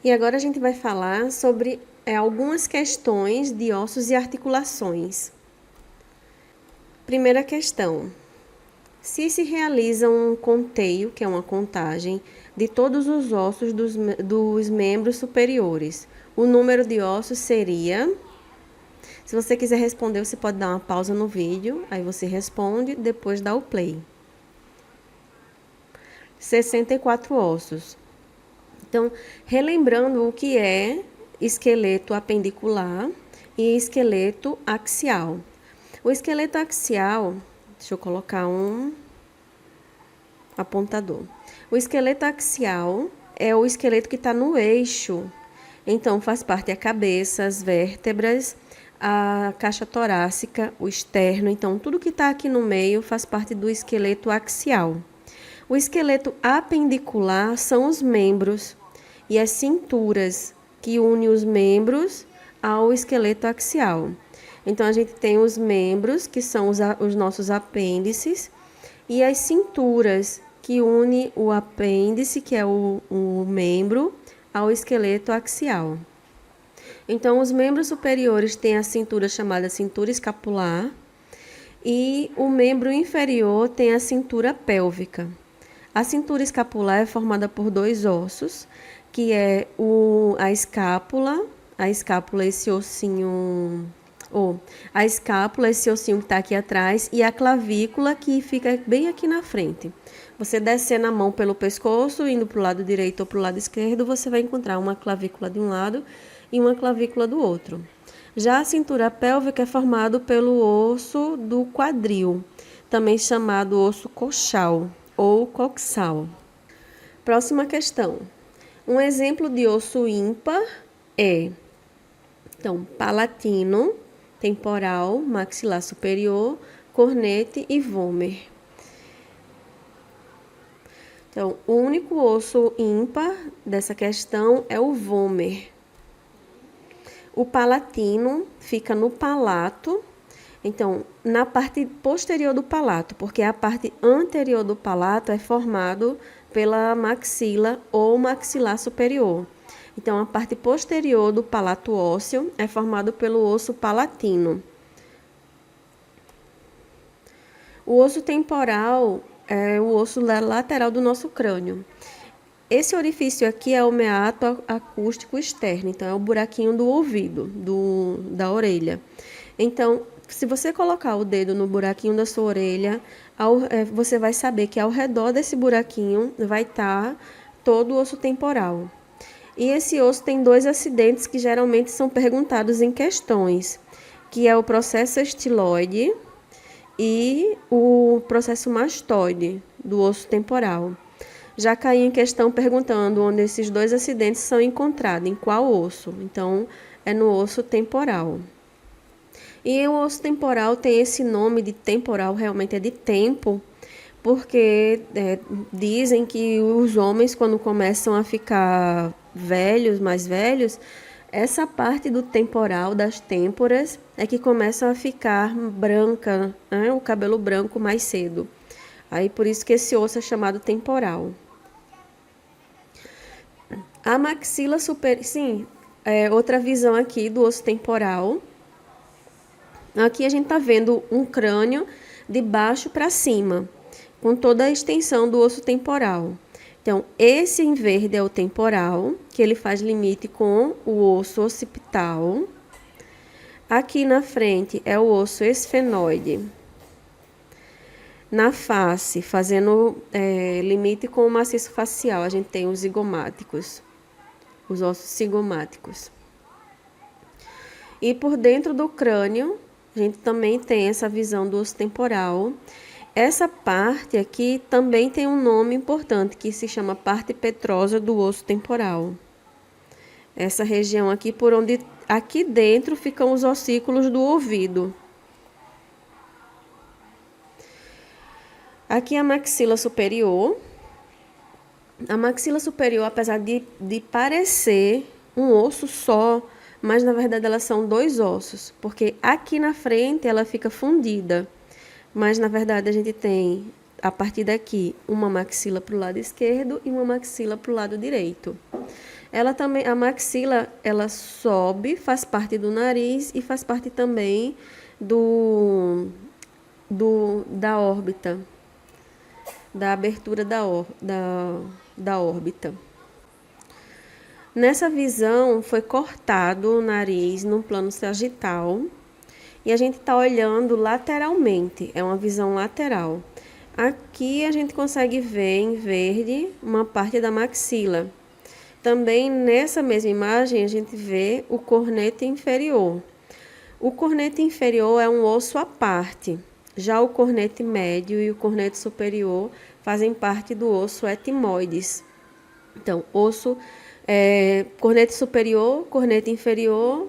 E agora a gente vai falar sobre algumas questões de ossos e articulações. Primeira questão. Se se realiza um conteio, que é uma contagem, de todos os ossos dos membros superiores, o número de ossos seria... Se você quiser responder, você pode dar uma pausa no vídeo, aí você responde, depois dá o play. 64 ossos. Então, relembrando o que é esqueleto apendicular e esqueleto axial. O esqueleto axial, deixa eu colocar um apontador. O esqueleto axial é o esqueleto que está no eixo. Então, faz parte a cabeça, as vértebras, a caixa torácica, o externo. Então, tudo que está aqui no meio faz parte do esqueleto axial. O esqueleto apendicular são os membros e as cinturas que unem os membros ao esqueleto axial. Então, a gente tem os membros, que são os nossos apêndices, e as cinturas, que unem o apêndice, que é o membro, ao esqueleto axial. Então, os membros superiores têm a cintura chamada cintura escapular e o membro inferior tem a cintura pélvica. A cintura escapular é formada por dois ossos, que é a escápula, esse ossinho, a escápula, esse ossinho que está aqui atrás, e a clavícula, que fica bem aqui na frente. Você descendo a mão pelo pescoço, indo para o lado direito ou para o lado esquerdo, você vai encontrar uma clavícula de um lado e uma clavícula do outro. Já a cintura pélvica é formada pelo osso do quadril, também chamado osso coxal ou coxal. Próxima questão. Um exemplo de osso ímpar é, então, palatino, temporal, maxilar superior, cornete e vômer. Então, o único osso ímpar dessa questão é o vômer. O palatino fica no palato, então, na parte posterior do palato, porque a parte anterior do palato é formado pela maxila ou maxilar superior. Então, a parte posterior do palato ósseo é formado pelo osso palatino. O osso temporal é o osso lateral do nosso crânio. Esse orifício aqui é o meato acústico externo, então é o buraquinho do ouvido, da orelha. Então, se você colocar o dedo no buraquinho da sua orelha, você vai saber que ao redor desse buraquinho vai estar todo o osso temporal. E esse osso tem dois acidentes que geralmente são perguntados em questões, que é o processo estiloide e o processo mastoide do osso temporal. Já caiu em questão perguntando onde esses dois acidentes são encontrados, em qual osso. Então, é no osso temporal. E o osso temporal tem esse nome de temporal, realmente é de tempo, porque dizem que os homens, quando começam a ficar velhos, mais velhos, essa parte do temporal, das têmporas, é que começam a ficar branca, né? O cabelo branco mais cedo. Aí por isso que esse osso é chamado temporal. A maxila superior, sim, outra visão aqui do osso temporal. Aqui a gente está vendo um crânio de baixo para cima, com toda a extensão do osso temporal. Então, esse em verde é o temporal, que ele faz limite com o osso occipital. Aqui na frente é o osso esfenoide. Na face, fazendo limite com o maciço facial, a gente tem os zigomáticos, os ossos cigomáticos. E por dentro do crânio, a gente também tem essa visão do osso temporal. Essa parte aqui também tem um nome importante, que se chama parte petrosa do osso temporal. Essa região aqui, por onde aqui dentro ficam os ossículos do ouvido. Aqui a maxila superior. A maxila superior, apesar de parecer um osso só, mas na verdade elas são dois ossos, porque aqui na frente ela fica fundida, mas na verdade a gente tem, a partir daqui, uma maxila para o lado esquerdo e uma maxila para o lado direito. Ela também, a maxila, ela sobe, faz parte do nariz e faz parte também da órbita, da abertura da órbita. Nessa visão, foi cortado o nariz no plano sagital e a gente está olhando lateralmente, é uma visão lateral. Aqui a gente consegue ver em verde uma parte da maxila. Também nessa mesma imagem a gente vê o cornete inferior. O cornete inferior é um osso à parte. Já o cornete médio e o cornete superior fazem parte do osso etimoides. Então, cornete superior, cornete inferior,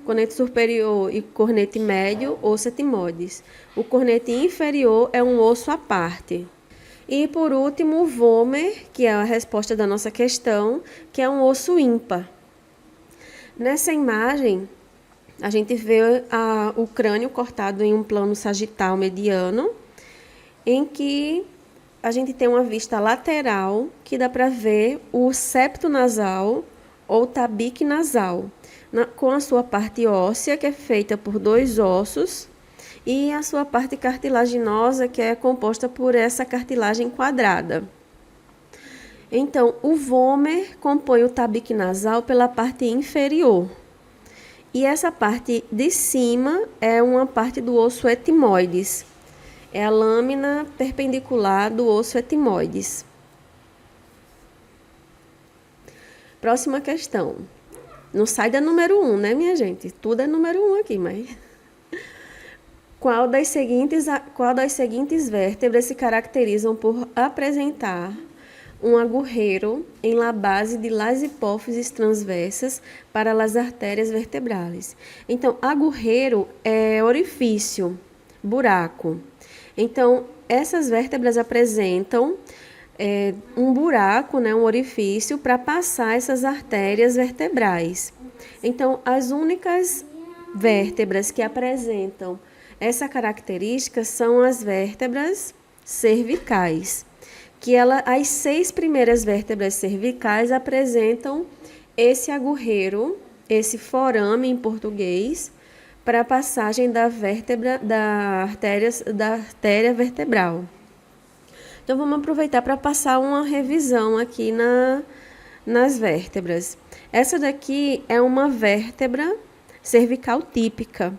cornete superior e cornete médio, osso etimoides. O cornete inferior é um osso à parte. E por último, o vômer, que é a resposta da nossa questão, que é um osso ímpar. Nessa imagem, a gente vê o crânio cortado em um plano sagital mediano, em que a gente tem uma vista lateral, que dá para ver o septo nasal ou tabique nasal, com a sua parte óssea, que é feita por 2 ossos, e a sua parte cartilaginosa, que é composta por essa cartilagem quadrada. Então, o vômer compõe o tabique nasal pela parte inferior. E essa parte de cima é uma parte do osso etimoides. É a lâmina perpendicular do osso etimoides. Próxima questão. Não sai da número 1, né, minha gente? Tudo é número 1 aqui, mas... Qual das seguintes vértebras se caracterizam por apresentar um agurreiro em la base de las hipófises transversas para as artérias vertebrales? Então, agurreiro é orifício, buraco. Então, essas vértebras apresentam um buraco, né, um orifício para passar essas artérias vertebrais. Então, as únicas vértebras que apresentam essa característica são as vértebras cervicais, que as 6 primeiras vértebras cervicais apresentam esse agurreiro, esse forame em português, para a passagem da artéria vertebral. Então, vamos aproveitar para passar uma revisão aqui nas vértebras. Essa daqui é uma vértebra cervical típica.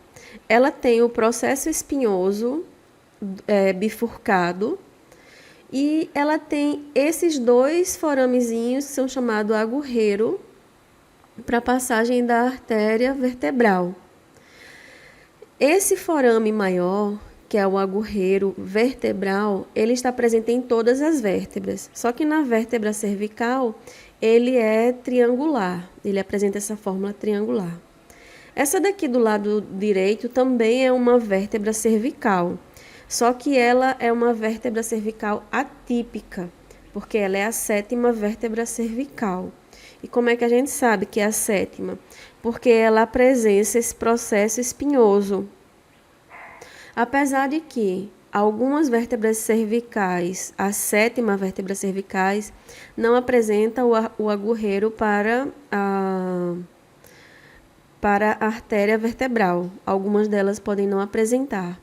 Ela tem o processo espinhoso bifurcado e ela tem esses 2 foramezinhos que são chamados agurreiro para a passagem da artéria vertebral. Esse forame maior, que é o agurreiro vertebral, ele está presente em todas as vértebras. Só que na vértebra cervical, ele é triangular. Ele apresenta essa fórmula triangular. Essa daqui do lado direito também é uma vértebra cervical. Só que ela é uma vértebra cervical atípica, porque ela é a 7ª vértebra cervical. E como é que a gente sabe que é a 7ª? Porque ela apresenta esse processo espinhoso. Apesar de que algumas vértebras cervicais, a 7ª vértebra cervicais, não apresenta o agurreiro para a artéria vertebral. Algumas delas podem não apresentar,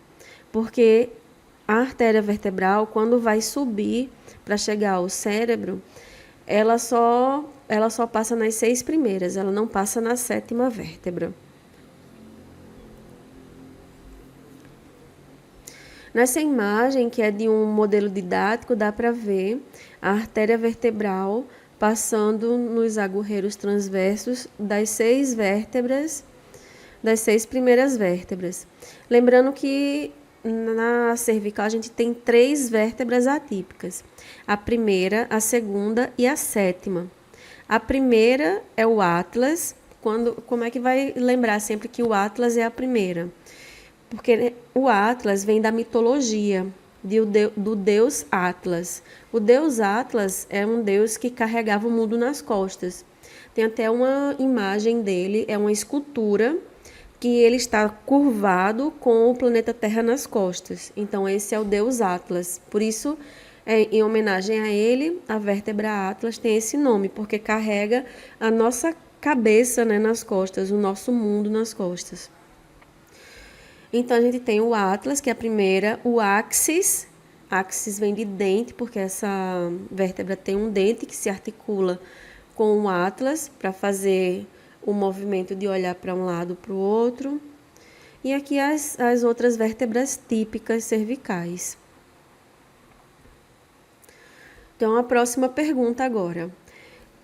porque a artéria vertebral, quando vai subir para chegar ao cérebro, ela só passa nas 6 primeiras, ela não passa na 7ª vértebra. Nessa imagem, que é de um modelo didático, dá para ver a artéria vertebral passando nos agurreiros transversos das 6 vértebras, das 6 primeiras vértebras. Lembrando que na cervical a gente tem 3 vértebras atípicas. A primeira, a segunda e a 7ª. A primeira é o Atlas. Como é que vai lembrar sempre que o Atlas é a primeira? Porque o Atlas vem da mitologia do deus Atlas. O deus Atlas é um deus que carregava o mundo nas costas. Tem até uma imagem dele, é uma escultura que ele está curvado com o planeta Terra nas costas. Então, esse é o deus Atlas. Por isso, Em homenagem a ele, a vértebra Atlas tem esse nome, porque carrega a nossa cabeça, né, nas costas, o nosso mundo nas costas. Então, a gente tem o Atlas, que é a primeira, o Axis. Axis vem de dente, porque essa vértebra tem um dente que se articula com o Atlas para fazer o movimento de olhar para um lado para o outro. E aqui as outras vértebras típicas cervicais. Então, a próxima pergunta agora.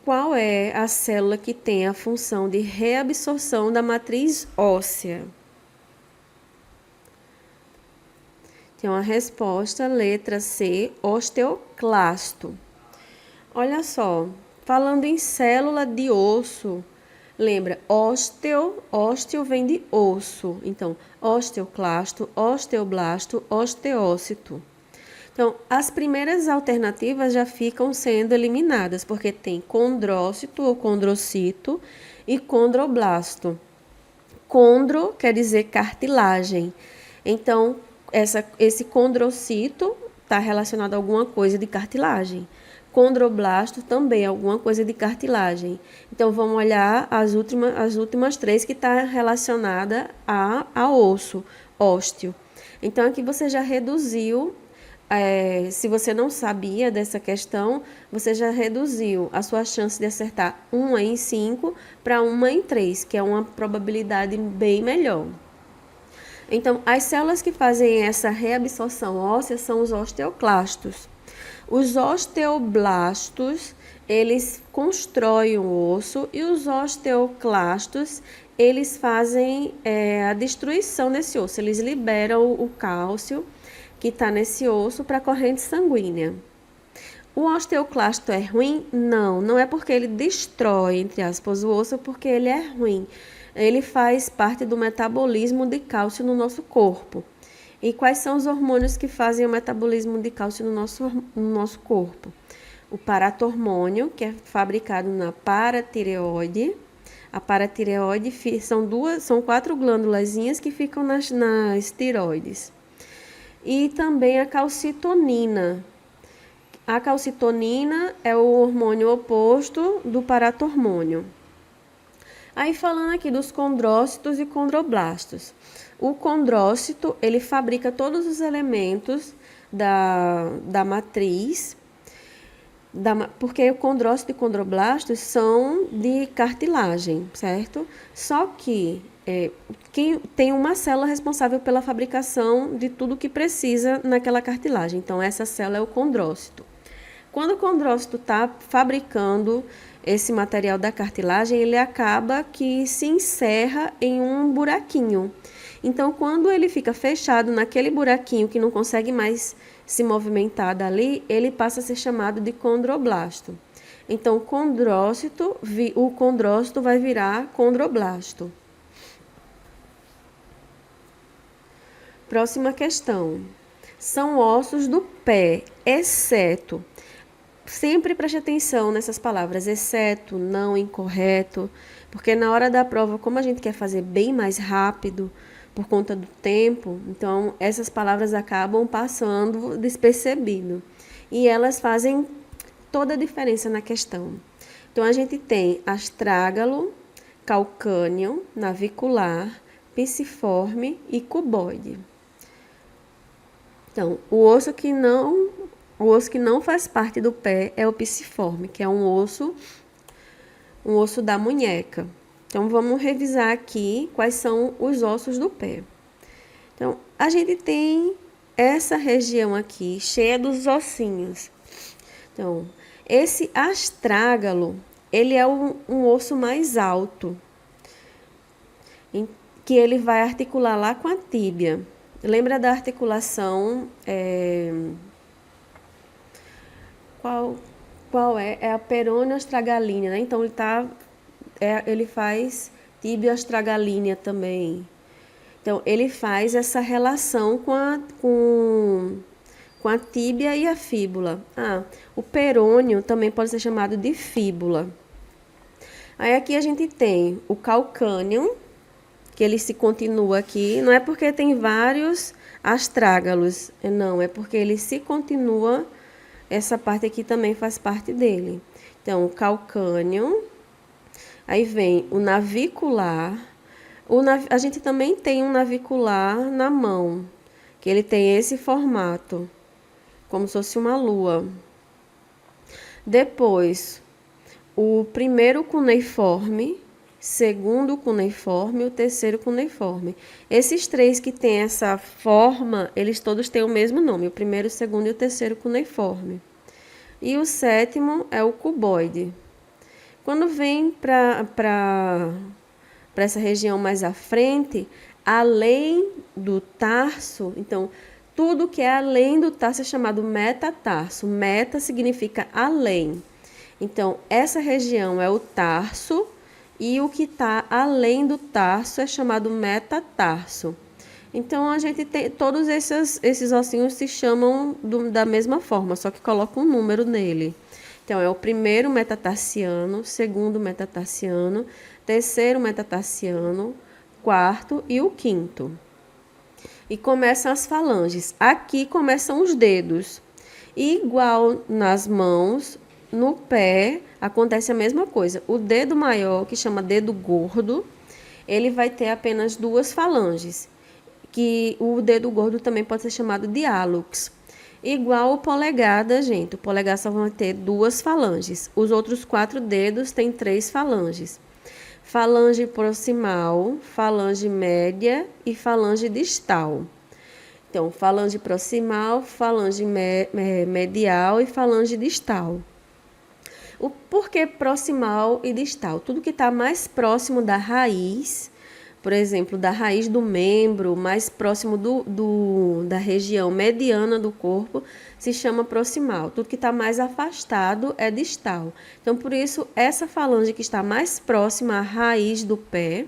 Qual é a célula que tem a função de reabsorção da matriz óssea? Então, a resposta, letra C, osteoclasto. Olha só, falando em célula de osso, lembra, ósteo vem de osso. Então, osteoclasto, osteoblasto, osteócito. Então, as primeiras alternativas já ficam sendo eliminadas, porque tem condrócito ou condrocito e condroblasto. Condro quer dizer cartilagem. Então, esse condrocito está relacionado a alguma coisa de cartilagem. Condroblasto também é alguma coisa de cartilagem. Então, vamos olhar as últimas três que está relacionada a osso, ósteo. Então, aqui você já reduziu, se você não sabia dessa questão, você já reduziu a sua chance de acertar 1 em 5 para 1 em 3, que é uma probabilidade bem melhor. Então, as células que fazem essa reabsorção óssea são os osteoclastos. Os osteoblastos, eles constroem o osso e os osteoclastos, eles fazem a destruição desse osso. Eles liberam o cálcio que está nesse osso para a corrente sanguínea. O osteoclasto é ruim? Não, não é porque ele destrói, entre aspas, o osso, porque ele é ruim. Ele faz parte do metabolismo de cálcio no nosso corpo. E quais são os hormônios que fazem o metabolismo de cálcio no nosso corpo? O paratormônio, que é fabricado na paratireoide. A paratireoide são 4 glândulazinhas que ficam nas tireoides. E também a calcitonina. A calcitonina é o hormônio oposto do paratormônio. Aí falando aqui dos condrócitos e condroblastos. O condrócito, ele fabrica todos os elementos da matriz, porque o condrócito e condroblastos são de cartilagem, certo? Só que tem uma célula responsável pela fabricação de tudo que precisa naquela cartilagem. Então, essa célula é o condrócito. Quando o condrócito está fabricando esse material da cartilagem, ele acaba que se encerra em um buraquinho. Então, quando ele fica fechado naquele buraquinho que não consegue mais se movimentar dali, ele passa a ser chamado de condroblasto. Então, o condrócito vai virar condroblasto. Próxima questão. São ossos do pé, exceto. Sempre preste atenção nessas palavras, exceto, não, incorreto, porque na hora da prova, como a gente quer fazer bem mais rápido, por conta do tempo, então essas palavras acabam passando despercebido. E elas fazem toda a diferença na questão. Então, a gente tem astrágalo, calcâneo, navicular, pisiforme e cuboide. Então, o osso que não faz parte do pé é o pisiforme, que é um osso da munheca. Então, vamos revisar aqui quais são os ossos do pé. Então, a gente tem essa região aqui cheia dos ossinhos. Então, esse astrágalo, ele é um osso mais alto, que ele vai articular lá com a tíbia. Lembra da articulação? Qual é? É a perôneo-astragalínea, né? Então, ele faz tíbio-astragalínea também. Então, ele faz essa relação com a tíbia e a fíbula. O perônio também pode ser chamado de fíbula. Aí, aqui a gente tem o calcâneo, que ele se continua aqui. Não é porque tem vários astrágalos, não. É porque ele se continua essa parte aqui também faz parte dele. Então, o calcâneo, aí vem o navicular. A gente também tem um navicular na mão, que ele tem esse formato, como se fosse uma lua. Depois, o primeiro cuneiforme, segundo cuneiforme e o terceiro cuneiforme. Esses três que têm essa forma, eles todos têm o mesmo nome, o primeiro, o segundo e o terceiro cuneiforme. E o sétimo é o cuboide. Quando vem para essa região mais à frente, além do tarso, então, tudo que é além do tarso é chamado metatarso. Meta significa além. Então, essa região é o tarso e o que está além do tarso é chamado metatarso. Então, a gente tem todos esses ossinhos se chamam da mesma forma, só que coloca um número nele. Então, é o primeiro metatarsiano, segundo metatarsiano, terceiro metatarsiano, quarto e o quinto. E começam as falanges. Aqui começam os dedos. Igual nas mãos, no pé, acontece a mesma coisa. O dedo maior, que chama dedo gordo, ele vai ter apenas duas falanges. Que o dedo gordo também pode ser chamado de hálux. Igual o polegar da gente. O polegar só vai ter duas falanges. Os outros 4 dedos têm 3 falanges. Falange proximal, falange média e falange distal. Então, falange proximal, falange medial e falange distal. Por que proximal e distal? Tudo que está mais próximo da raiz, por exemplo, da raiz do membro, mais próximo da região mediana do corpo, se chama proximal. Tudo que está mais afastado é distal. Então, por isso, essa falange que está mais próxima à raiz do pé,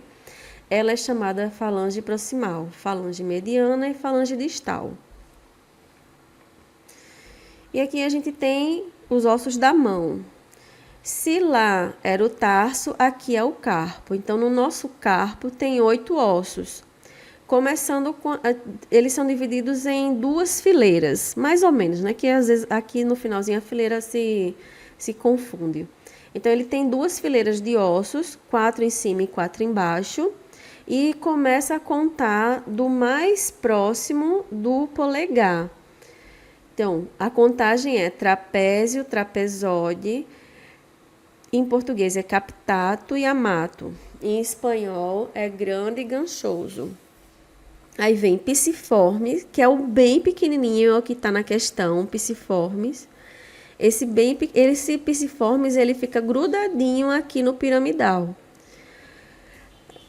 ela é chamada falange proximal, falange mediana e falange distal. E aqui a gente tem os ossos da mão. Se lá era o tarso, aqui é o carpo. Então, no nosso carpo tem 8 ossos. Começando com... Eles são divididos em 2 fileiras, mais ou menos, né? Que às vezes aqui no finalzinho a fileira se confunde. Então, ele tem 2 fileiras de ossos, 4 em cima e 4 embaixo. E começa a contar do mais próximo do polegar. Então, a contagem é trapézio, trapezóide. Em português é captato e amato. Em espanhol é grande e ganchoso. Aí vem pisiforme, que é o bem pequenininho, é o que está na questão, pisiformes. Esse pisiformes, ele fica grudadinho aqui no piramidal.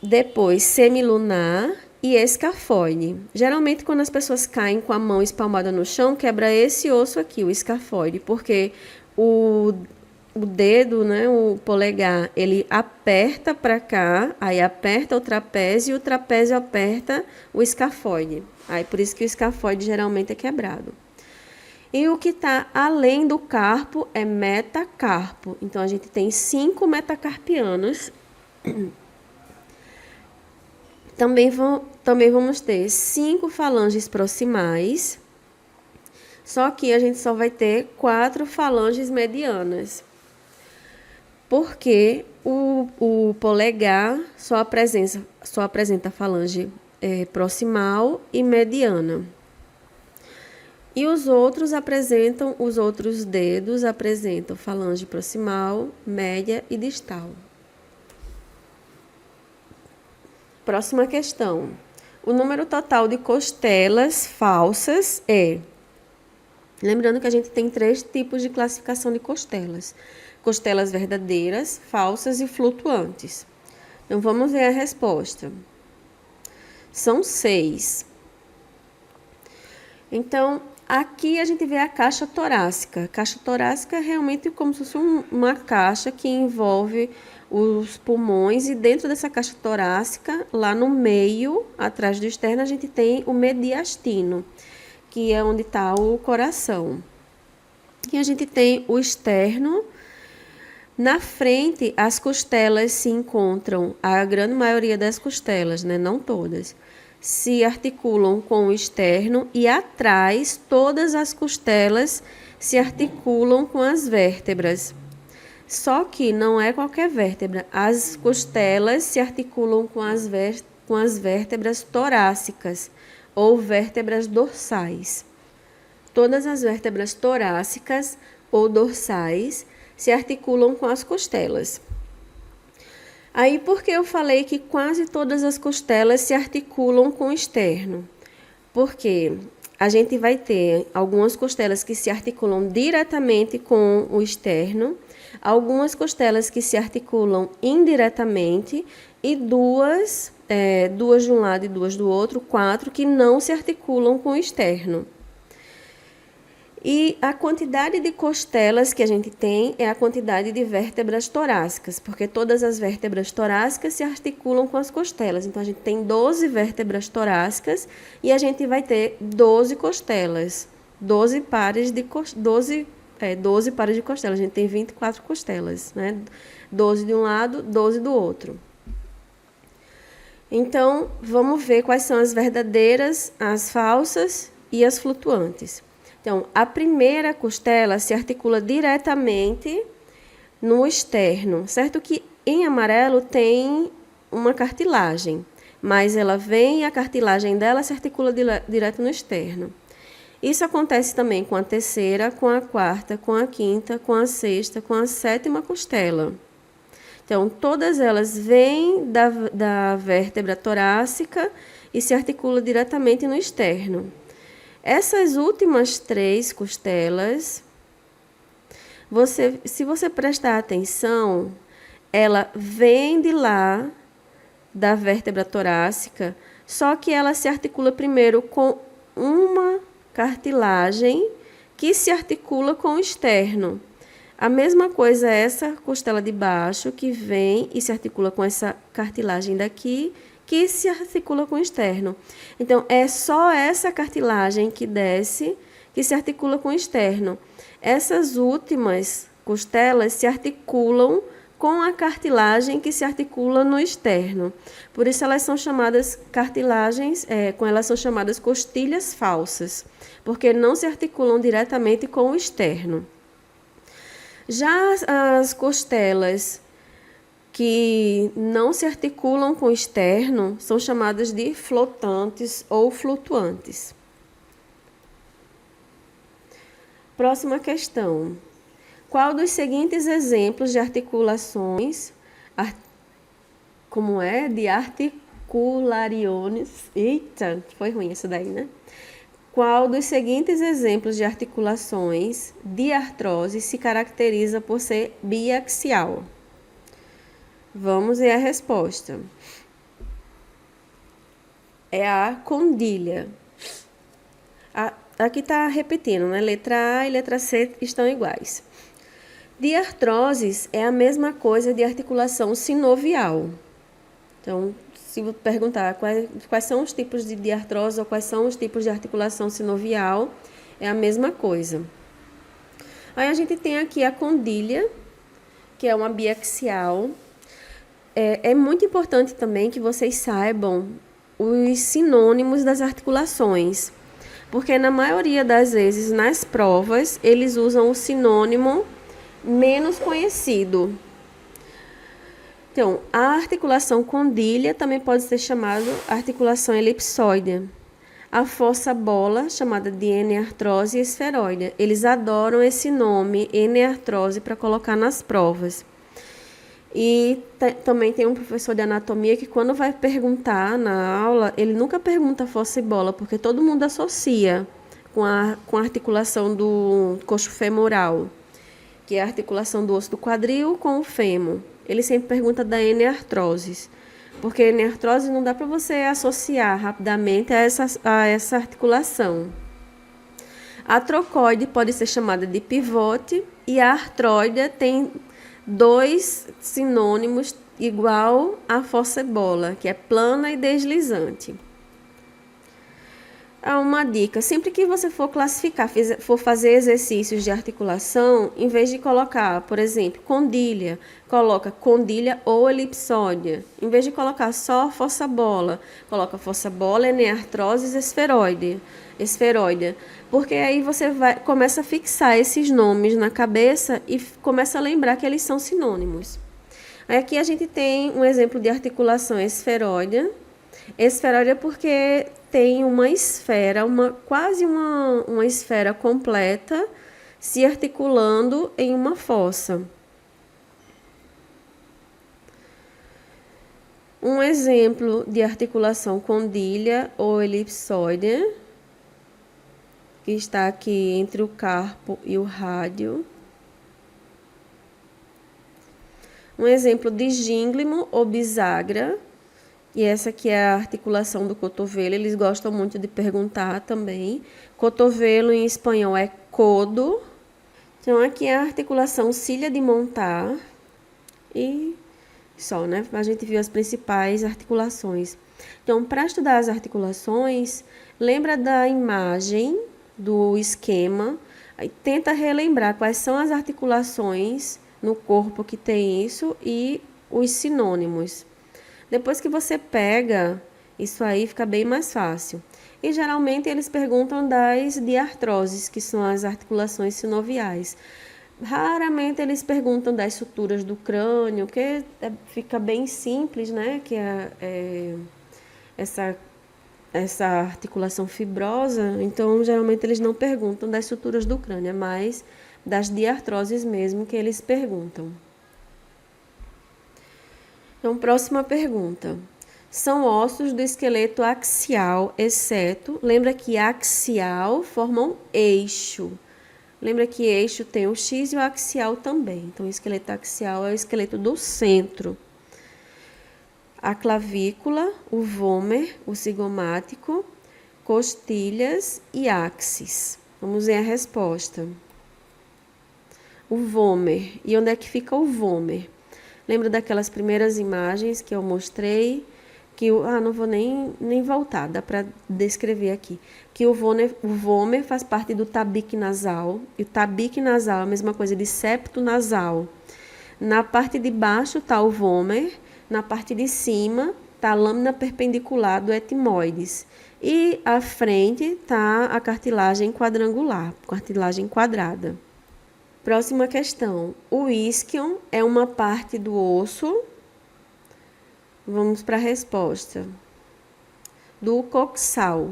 Depois, semilunar e escafoide. Geralmente, quando as pessoas caem com a mão espalmada no chão, quebra esse osso aqui, o escafoide, porque o dedo, né, o polegar, ele aperta para cá, aí aperta o trapézio e o trapézio aperta o escafoide. Aí por isso que o escafoide geralmente é quebrado. E o que está além do carpo é metacarpo. Então a gente tem 5 metacarpianos. Também vamos ter 5 falanges proximais. Só que a gente só vai ter 4 falanges medianas. Porque o polegar só apresenta falange proximal e mediana. E os outros dedos apresentam falange proximal, média e distal. Próxima questão. O número total de costelas falsas é... Lembrando que a gente tem 3 tipos de classificação de costelas. Costelas verdadeiras, falsas e flutuantes. Então, vamos ver a resposta. São 6. Então, aqui a gente vê a caixa torácica. A caixa torácica é realmente como se fosse uma caixa que envolve os pulmões. E dentro dessa caixa torácica, lá no meio, atrás do externo, a gente tem o mediastino, que é onde está o coração. E a gente tem o externo. Na frente, as costelas se encontram, a grande maioria das costelas, né, não todas, se articulam com o externo e atrás todas as costelas se articulam com as vértebras. Só que não é qualquer vértebra. As costelas se articulam com as vértebras torácicas ou vértebras dorsais. Todas as vértebras torácicas ou dorsais se articulam com as costelas. Aí, por que eu falei que quase todas as costelas se articulam com o externo? Porque a gente vai ter algumas costelas que se articulam diretamente com o externo, algumas costelas que se articulam indiretamente e duas de um lado e duas do outro, 4 que não se articulam com o externo. E a quantidade de costelas que a gente tem é a quantidade de vértebras torácicas, porque todas as vértebras torácicas se articulam com as costelas. Então, a gente tem 12 vértebras torácicas e a gente vai ter 12 costelas, 12 pares de costelas. A gente tem 24 costelas, né? 12 de um lado, 12 do outro. Então, vamos ver quais são as verdadeiras, as falsas e as flutuantes. Então, a primeira costela se articula diretamente no externo, certo que em amarelo tem uma cartilagem, mas ela vem e a cartilagem dela se articula direto no externo. Isso acontece também com a terceira, com a quarta, com a quinta, com a sexta, com a sétima costela. Então, todas elas vêm da vértebra torácica e se articulam diretamente no externo. Essas últimas 3 costelas, se você prestar atenção, ela vem de lá, da vértebra torácica, só que ela se articula primeiro com uma cartilagem que se articula com o externo. A mesma coisa é essa costela de baixo, que vem e se articula com essa cartilagem daqui, que se articula com o externo. Então, é só essa cartilagem que desce, que se articula com o externo. Essas últimas costelas se articulam com a cartilagem que se articula no externo. Por isso, elas são chamadas elas são chamadas costilhas falsas, porque não se articulam diretamente com o externo. Já as costelas que não se articulam com o externo são chamadas de flotantes ou flutuantes. Próxima questão. Qual dos seguintes exemplos de articulações, de articulariones? Eita, foi ruim isso daí, né? Qual dos seguintes exemplos de articulações de artrose se caracteriza por ser biaxial? Vamos ver a resposta. É a condília. Aqui está repetindo, né? Letra A e letra C estão iguais. Diartroses é a mesma coisa de articulação sinovial. Então, se eu perguntar quais são os tipos de diartrose ou quais são os tipos de articulação sinovial, é a mesma coisa. Aí a gente tem aqui a condília, que é uma biaxial. É muito importante também que vocês saibam os sinônimos das articulações, porque na maioria das vezes nas provas eles usam o sinônimo menos conhecido. Então, a articulação condília também pode ser chamada articulação elipsoide. A fossa bola, chamada de N-artrose esferoide. Eles adoram esse nome, N-artrose, para colocar nas provas. E também tem um professor de anatomia que quando vai perguntar na aula, ele nunca pergunta fossa e bola, porque todo mundo associa com a articulação do coxo femoral, que é a articulação do osso do quadril com o fêmur. Ele sempre pergunta da N-artrose, porque a N-artrose não dá para você associar rapidamente a essa articulação. A trocoide pode ser chamada de pivote e a artróide tem 2 sinônimos igual à fossa bola, que é plana e deslizante. Uma dica, sempre que você for classificar, for fazer exercícios de articulação, em vez de colocar, por exemplo, condilha, coloca condilha ou elipsóide. Em vez de colocar só força-bola, coloca força-bola, eneartrose esferoide. Porque aí você começa a fixar esses nomes na cabeça e começa a lembrar que eles são sinônimos. Aqui a gente tem um exemplo de articulação esferoide. Esferoide é porque tem uma esfera, quase uma esfera completa se articulando em uma fossa. Um exemplo de articulação condilha ou elipsoide, que está aqui entre o carpo e o rádio. Um exemplo de gínglimo ou bisagra, e essa aqui é a articulação do cotovelo, eles gostam muito de perguntar também. Cotovelo em espanhol é codo. Então aqui é a articulação cília de montar e só, né? A gente viu as principais articulações. Então, para estudar as articulações, lembra da imagem, do esquema, aí tenta relembrar quais são as articulações no corpo que tem isso e os sinônimos. Depois que você pega, isso aí fica bem mais fácil. E geralmente eles perguntam das diartroses, que são as articulações sinoviais. Raramente eles perguntam das suturas do crânio, que fica bem simples, né? Que é essa articulação fibrosa. Então, geralmente eles não perguntam das suturas do crânio, é mais das diartroses mesmo que eles perguntam. Então, próxima pergunta. São ossos do esqueleto axial, exceto... Lembra que axial formam eixo. Lembra que eixo tem o X e o axial também. Então, o esqueleto axial é o esqueleto do centro. A clavícula, o vômer, o cigomático, costilhas e axis. Vamos ver a resposta. O vômer. E onde é que fica o vômer? Lembra daquelas primeiras imagens que eu mostrei? Que não vou nem voltar, dá para descrever aqui. Que o vômer faz parte do tabique nasal. E o tabique nasal é a mesma coisa de septo nasal. Na parte de baixo está o vômer. Na parte de cima está a lâmina perpendicular do etimoides. E à frente está a cartilagem quadrangular, cartilagem quadrada. Próxima questão. O isquion é uma parte do osso. Vamos para a resposta. Do coxal.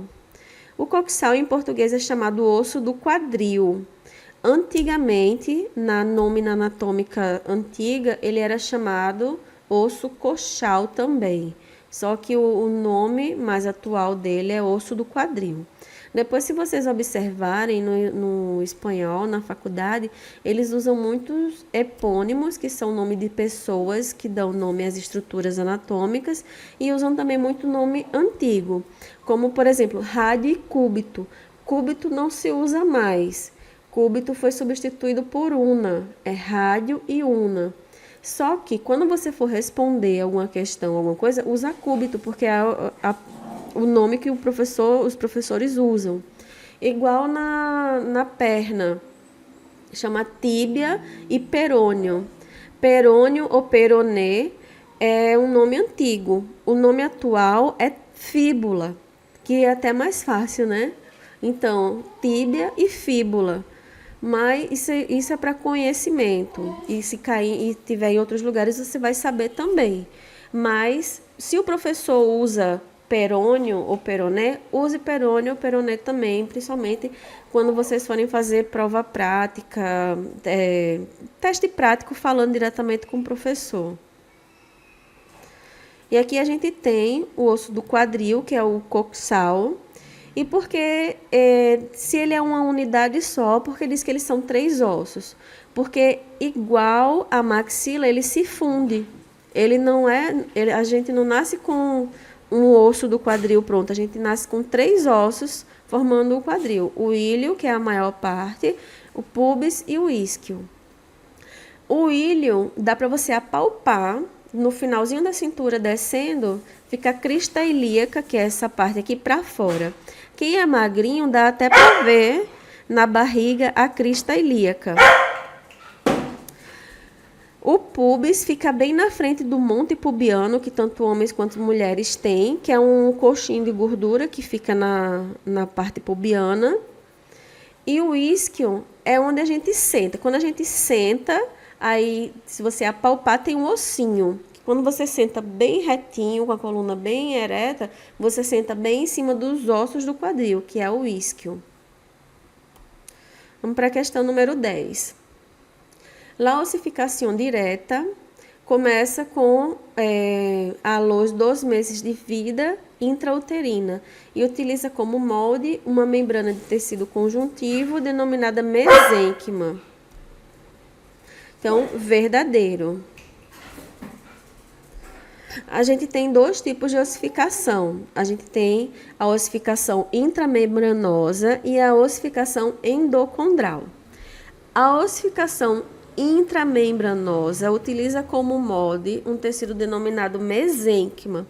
O coxal em português é chamado osso do quadril. Antigamente, na nómina anatômica antiga, ele era chamado osso coxal também. Só que o nome mais atual dele é osso do quadril. Depois, se vocês observarem no espanhol, na faculdade, eles usam muitos epônimos, que são nome de pessoas que dão nome às estruturas anatômicas, e usam também muito nome antigo, como, por exemplo, rádio e cúbito. Cúbito não se usa mais. Cúbito foi substituído por una, é rádio e una. Só que, quando você for responder alguma questão, alguma coisa, usa cúbito, porque é o nome que os professores usam. Igual na perna, chama tíbia e perônio. Perônio ou peroné é um nome antigo. O nome atual é fíbula, que é até mais fácil, né? Então, tíbia e fíbula. Mas isso é para conhecimento. E se cair e tiver em outros lugares, você vai saber também. Mas se o professor usa perônio ou peroné, use perônio ou peroné também, principalmente quando vocês forem fazer prova prática, teste prático falando diretamente com o professor. E aqui a gente tem o osso do quadril, que é o coxal. E porque se ele é uma unidade só, porque diz que eles são 3 ossos? Porque igual a maxila, ele se funde. Ele não é, a gente não nasce com um osso do quadril pronto, a gente nasce com 3 ossos formando o quadril. O ilho, que é a maior parte, o pubis e o isquio. O ilho dá para você apalpar no finalzinho da cintura descendo, fica a crista ilíaca, que é essa parte aqui para fora. Quem é magrinho dá até para ver na barriga a crista ilíaca. O púbis fica bem na frente do monte pubiano, que tanto homens quanto mulheres têm, que é um coxinho de gordura que fica na parte pubiana. E o isquion é onde a gente senta. Quando a gente senta, aí, se você apalpar, tem um ossinho. Quando você senta bem retinho, com a coluna bem ereta, você senta bem em cima dos ossos do quadril, que é o isquion. Vamos para a questão número 10. La ossificação direta começa com a los 2 meses de vida intrauterina e utiliza como molde uma membrana de tecido conjuntivo denominada mesênquima. Então, verdadeiro. A gente tem 2 tipos de ossificação. A gente tem a ossificação intramembranosa e a ossificação endocondral. A ossificação intramembranosa utiliza como molde um tecido denominado mesênquima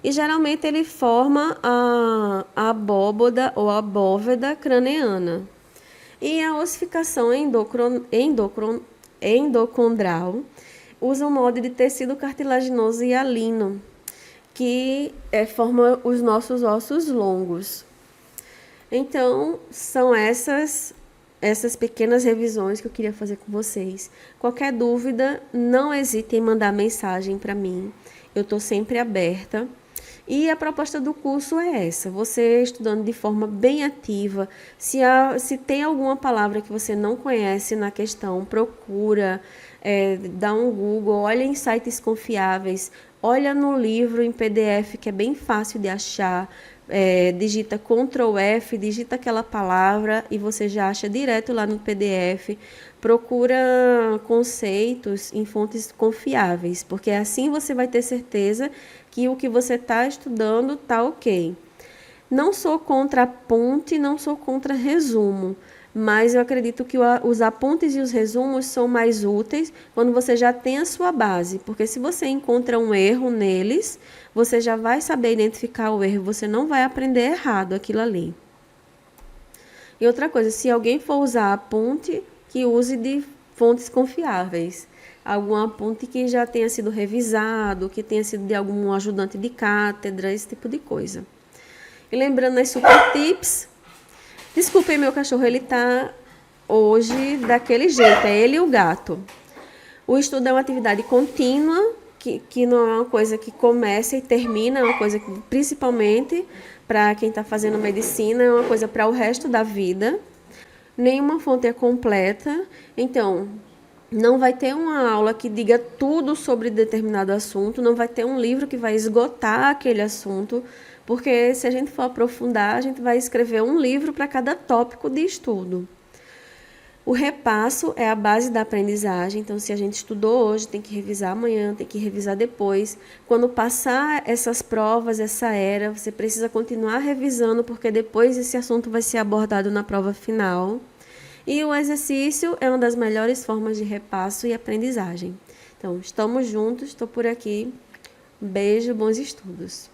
e geralmente ele forma a abóboda ou a bóveda craneana. E a ossificação endocondral usa um molde de tecido cartilaginoso e hialino, que forma os nossos ossos longos. Então, são essas pequenas revisões que eu queria fazer com vocês. Qualquer dúvida, não hesite em mandar mensagem para mim. Eu estou sempre aberta. E a proposta do curso é essa: você estudando de forma bem ativa. Se tem alguma palavra que você não conhece na questão, procura, dá um Google, olha em sites confiáveis, olha no livro em PDF, que é bem fácil de achar. Digita Ctrl F, digita aquela palavra e você já acha direto lá no PDF. Procura conceitos em fontes confiáveis, porque assim você vai ter certeza que o que você está estudando está ok. Não sou contra ponte, não sou contra resumo, mas eu acredito que os apontes e os resumos são mais úteis quando você já tem a sua base, porque se você encontra um erro neles, você já vai saber identificar o erro, você não vai aprender errado aquilo ali. E outra coisa, se alguém for usar a ponte, que use de fontes confiáveis. Alguma ponte que já tenha sido revisado, que tenha sido de algum ajudante de cátedra, esse tipo de coisa. E lembrando as super tips, desculpem, meu cachorro, ele tá hoje daquele jeito, é ele e o gato. O estudo é uma atividade contínua, que não é uma coisa que começa e termina, é uma coisa que, principalmente para quem está fazendo medicina, é uma coisa para o resto da vida. Nenhuma fonte é completa, então não vai ter uma aula que diga tudo sobre determinado assunto, não vai ter um livro que vai esgotar aquele assunto, porque se a gente for aprofundar, a gente vai escrever um livro para cada tópico de estudo. O repasso é a base da aprendizagem, então se a gente estudou hoje, tem que revisar amanhã, tem que revisar depois. Quando passar essas provas, essa era, você precisa continuar revisando, porque depois esse assunto vai ser abordado na prova final. E o exercício é uma das melhores formas de repasso e aprendizagem. Então, estamos juntos, estou por aqui. Um beijo, bons estudos.